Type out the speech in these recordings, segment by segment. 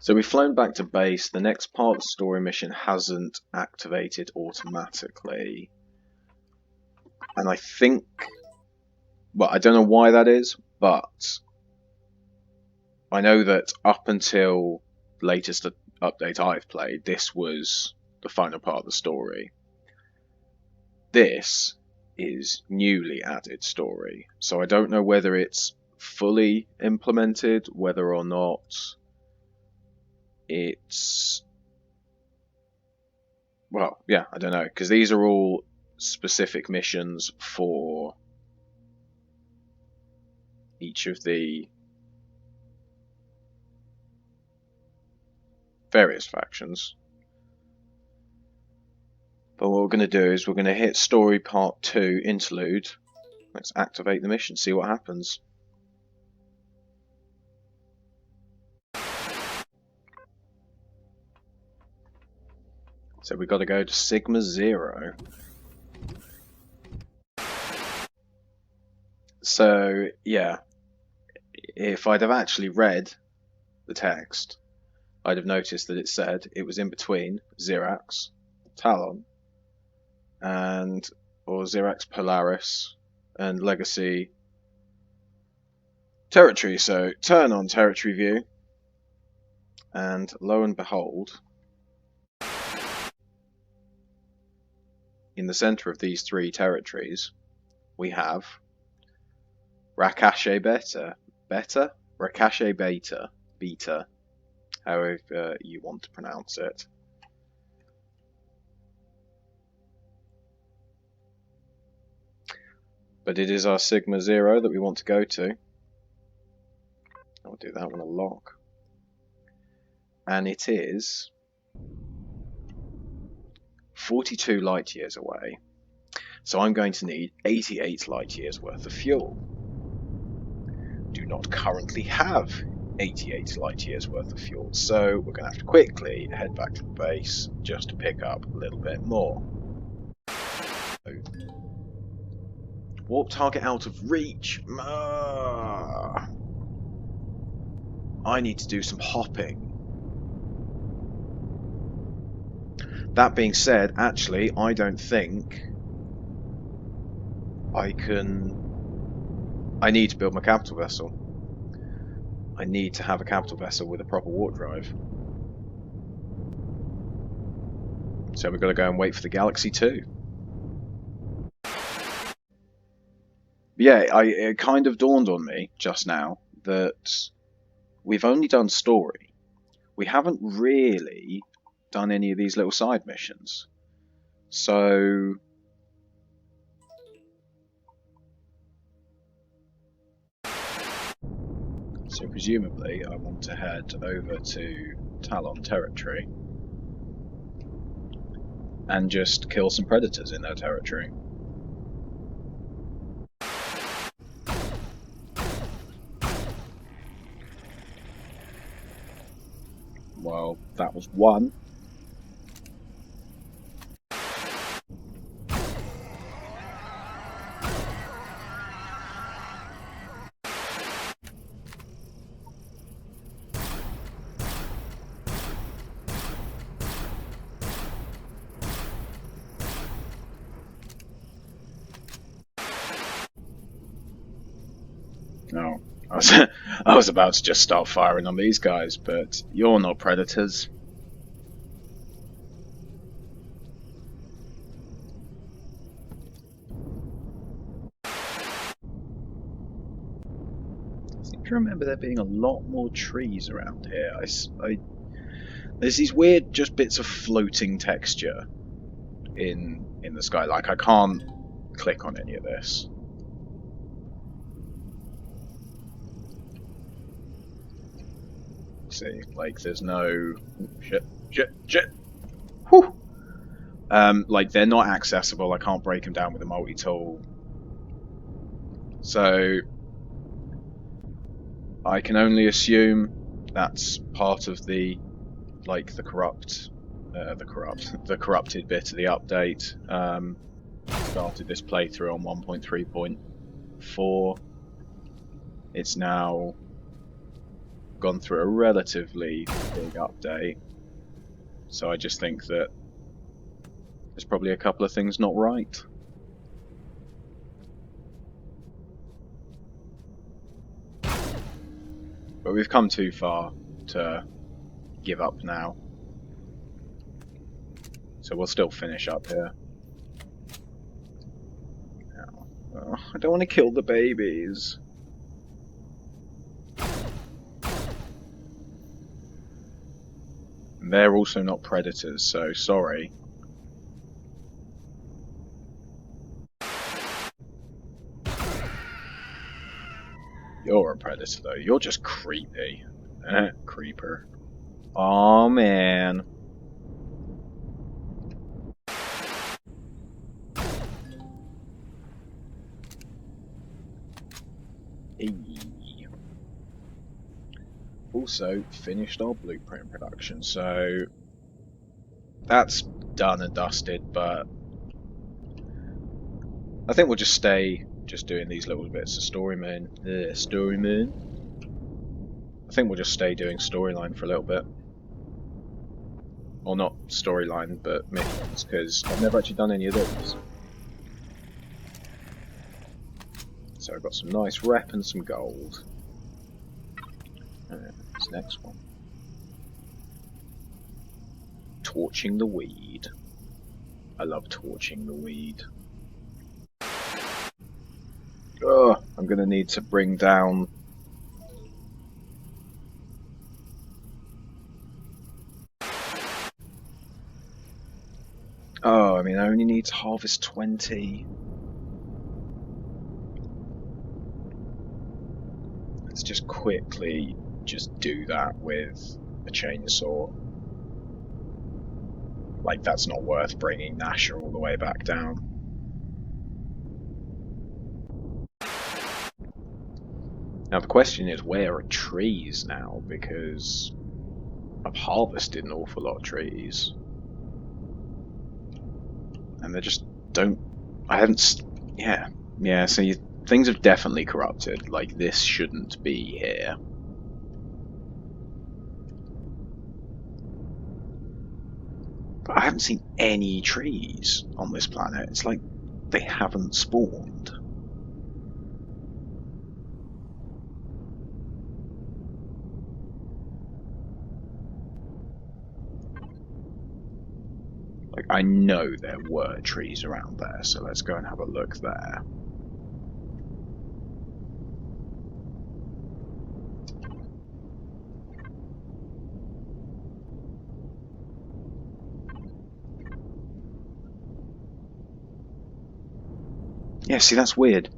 So we've flown back to base. The next part of the story mission hasn't activated automatically. And I think... well, I don't know why that is, but I know that up until the latest update I've played, this was the final part of the story. This is newly added story. So I don't know whether it's fully implemented, whether or not it's... well, yeah, I don't know, because these are all specific missions for each of the various factions. But what we're going to do is we're going to hit story part 2 interlude. Let's activate the mission, see what happens. So we've got to go to Sigma 0. So, yeah, if I'd have actually read the text, I'd have noticed that it said it was in between Xerax, Talon, or Xerax Polaris and Legacy territory. So turn on territory view, and lo and behold, in the center of these three territories, we have Rakashe Rakashe Beta, however you want to pronounce it. But it is our Sigma 0 that we want to go to. I'll do that one a lock. And it is 42 light years away. So I'm going to need 88 light years worth of fuel. Do not currently have 88 light years worth of fuel, so we're going to have to quickly head back to the base just to pick up a little bit more. Warp target out of reach. I need to do some hopping. That being said, actually, I don't think I can... I need to build my capital vessel. I need to have a capital vessel with a proper warp drive. So we've got to go and wait for the Galaxy 2. Yeah, it kind of dawned on me just now that we've only done story. We haven't really done any of these little side missions. So presumably I want to head over to Talon territory and just kill some predators in their territory. Well, that was one. No, I was about to just start firing on these guys, but you're not predators. I seem to remember there being a lot more trees around here. There's these weird just bits of floating texture in the sky. Like, I can't click on any of this. See, like, there's no... shit. Whew! Like, they're not accessible. I can't break them down with a multi-tool. So I can only assume that's part of the, like, the corrupted bit of the update. Started this playthrough on 1.3.4. It's now gone through a relatively big update, so I just think that there's probably a couple of things not right. But we've come too far to give up now. So we'll still finish up here. Oh, I don't want to kill the babies. And they're also not predators, so sorry. You're a predator though, you're just creepy. Creeper. Aw, man. Hey. Also, finished our blueprint production, so that's done and dusted, but I think we'll just stay just doing these little bits of storyline. I think we'll just stay doing storyline for a little bit. Or not storyline, but missions, because I've never actually done any of those. So I've got some nice rep and some gold. This next one. Torching the weed. I love torching the weed. Ugh, I'm going to need to bring down... Oh, I mean, I only need to harvest 20. Let's just quickly just do that with a chainsaw. Like, that's not worth bringing Nasher all the way back down. Now the question is, where are trees now? Because I've harvested an awful lot of trees. And they just don't... I haven't... Yeah, so things have definitely corrupted. Like, this shouldn't be here. But I haven't seen any trees on this planet. It's like they haven't spawned. Like, I know there were trees around there, so let's go and have a look there. Yeah, see, that's weird.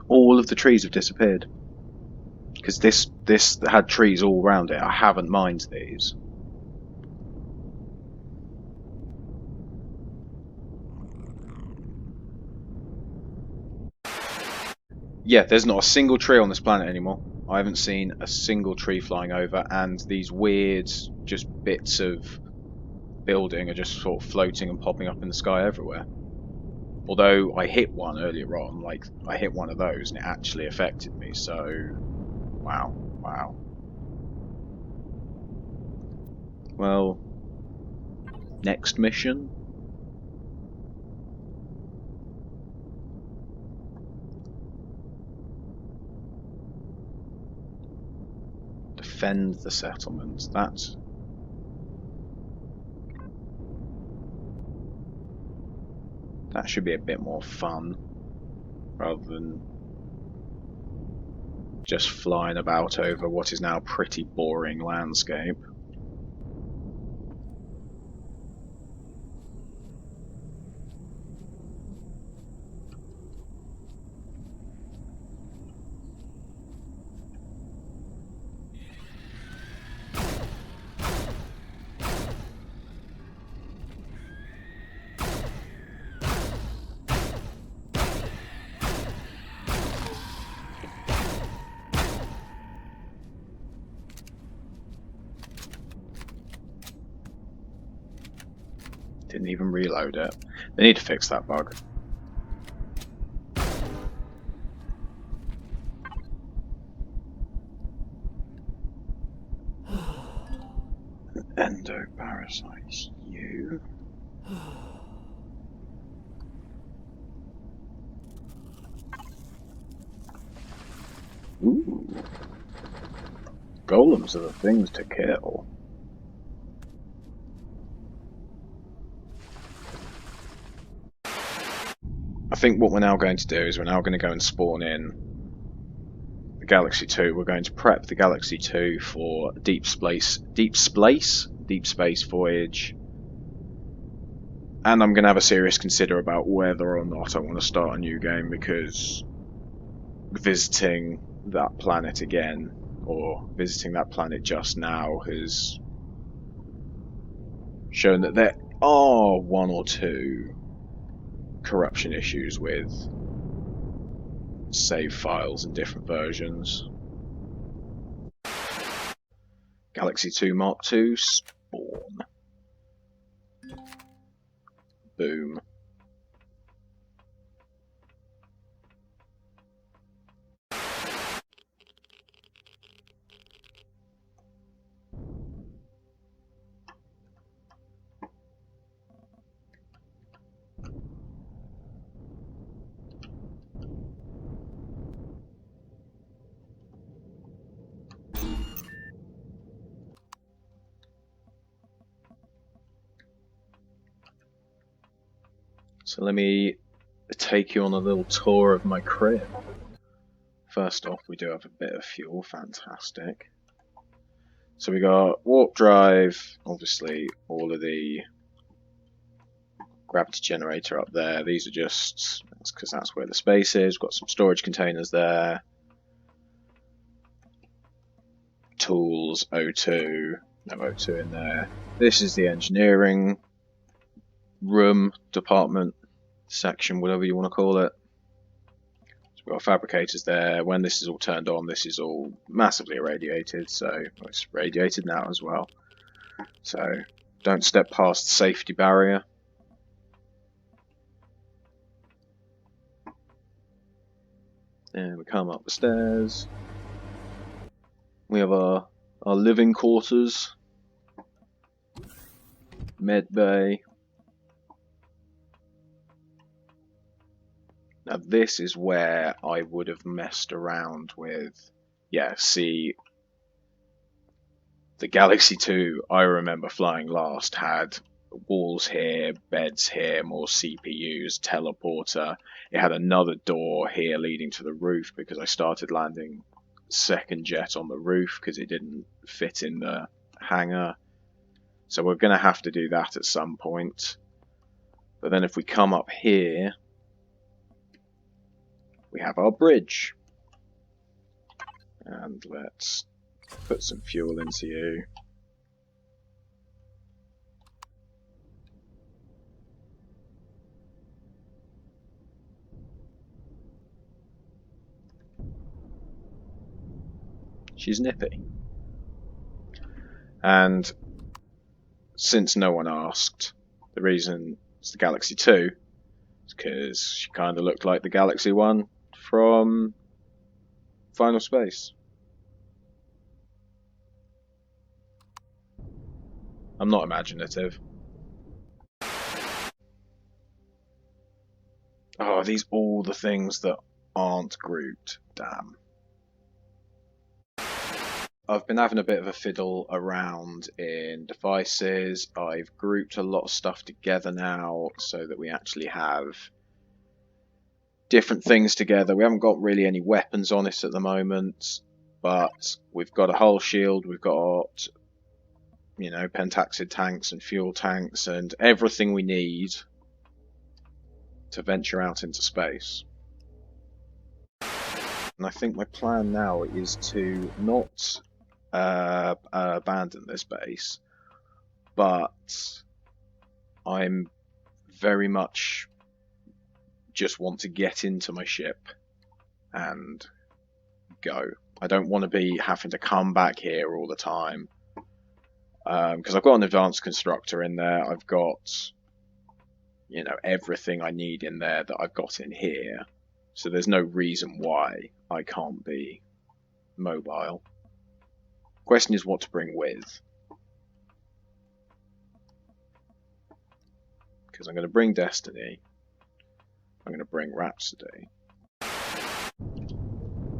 All of the trees have disappeared. Because this had trees all around it. I haven't mined these. Yeah, there's not a single tree on this planet anymore. I haven't seen a single tree flying over, and these weird, just bits of building are just sort of floating and popping up in the sky everywhere. Although I hit one earlier on, like, I hit one of those and it actually affected me, so... Wow. Well... Next mission? Defend the settlement. That should be a bit more fun, rather than just flying about over what is now a pretty boring landscape. Didn't even reload it. They need to fix that bug. Endoparasites, you. Ooh. Golems are the things to kill. I think what we're now going to do is we're now going to go and spawn in the Galaxy 2. We're going to prep the Galaxy 2 for deep space voyage. And I'm going to have a serious consider about whether or not I want to start a new game, because visiting that planet again, or visiting that planet just now, has shown that there are one or two corruption issues with save files in different versions. Galaxy 2 Mark II, spawn. Boom. So let me take you on a little tour of my crib. First off, we do have a bit of fuel, fantastic. So we got warp drive, obviously all of the gravity generator up there. These are just, that's because that's where the space is. We've got some storage containers there. Tools, O2, no O2 in there. This is the engineering room, department, section, whatever you want to call it. So we've got fabricators there. When this is all turned on, this is all massively irradiated, so it's radiated now as well. So don't step past the safety barrier. Then we come up the stairs. We have our living quarters, med bay. Now this is where I would have messed around with, yeah, see, the Galaxy 2 I remember flying last had walls here, beds here, more CPUs, teleporter. It had another door here leading to the roof because I started landing second jet on the roof because it didn't fit in the hangar. So we're going to have to do that at some point. But then if we come up here, we have our bridge. And let's put some fuel into you. She's nippy. And since no one asked, the reason it's the Galaxy 2 is because she kind of looked like the Galaxy 1 from Final Space. I'm not imaginative. Oh, are these all the things that aren't grouped? Damn. I've been having a bit of a fiddle around in devices. I've grouped a lot of stuff together now so that we actually have different things together. We haven't got really any weapons on it at the moment, but we've got a hull shield, we've got, you know, pentaxid tanks and fuel tanks and everything we need to venture out into space. And I think my plan now is to not abandon this base, but I'm very much just want to get into my ship and go. I don't want to be having to come back here all the time, because I've got an advanced constructor in there. I've got, you know, everything I need in there that I've got in here, so there's no reason why I can't be mobile. Question is what to bring with. because I'm going to bring Destiny. I'm going to bring Rhapsody.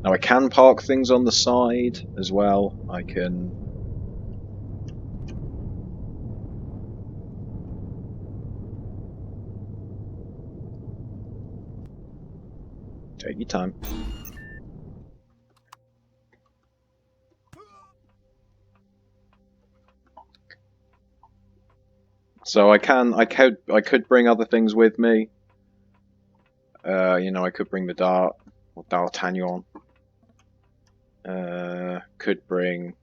Now I can park things on the side as well. I can... Take your time. So I could bring other things with me. You know, I could bring the Dart or D'Artagnan. Could bring...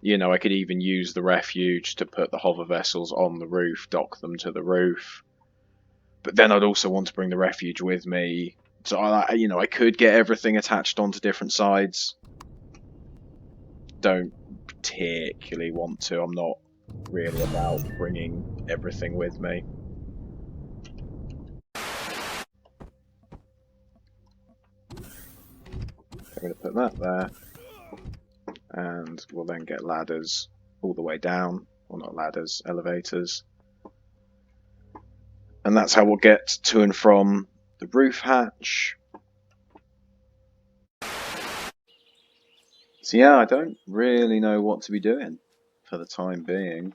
You know, I could even use the refuge to put the hover vessels on the roof, dock them to the roof. But then I'd also want to bring the refuge with me. So, you know, I could get everything attached onto different sides. Don't particularly want to. I'm not really about bringing everything with me. I'm going to put that there. And we'll then get ladders all the way down. Well, not ladders, elevators. And that's how we'll get to and from the roof hatch. So yeah, I don't really know what to be doing for the time being.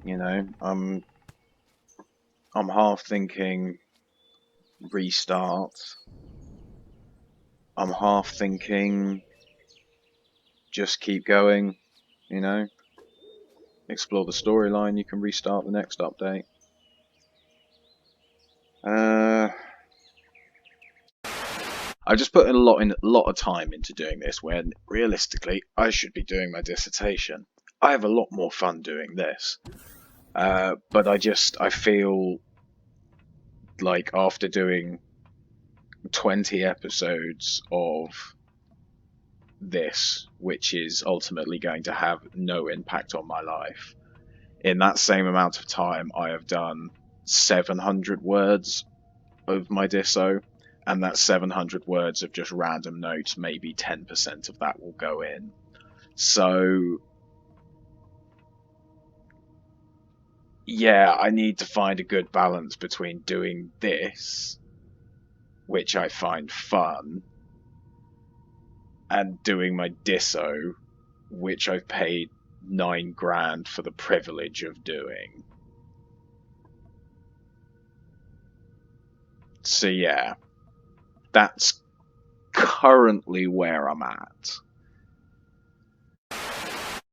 You know, I'm half thinking restart. I'm half thinking just keep going, you know. Explore the storyline, you can restart the next update. I've just put a lot of time into doing this when realistically I should be doing my dissertation. I have a lot more fun doing this. But I feel like after doing 20 episodes of this, which is ultimately going to have no impact on my life, in that same amount of time I have done 700 words of my disso, and that's 700 words of just random notes. Maybe 10% of that will go in. So yeah, I need to find a good balance between doing this, which I find fun, and doing my disso, which I've paid 9 grand for the privilege of doing. So yeah, that's currently where I'm at.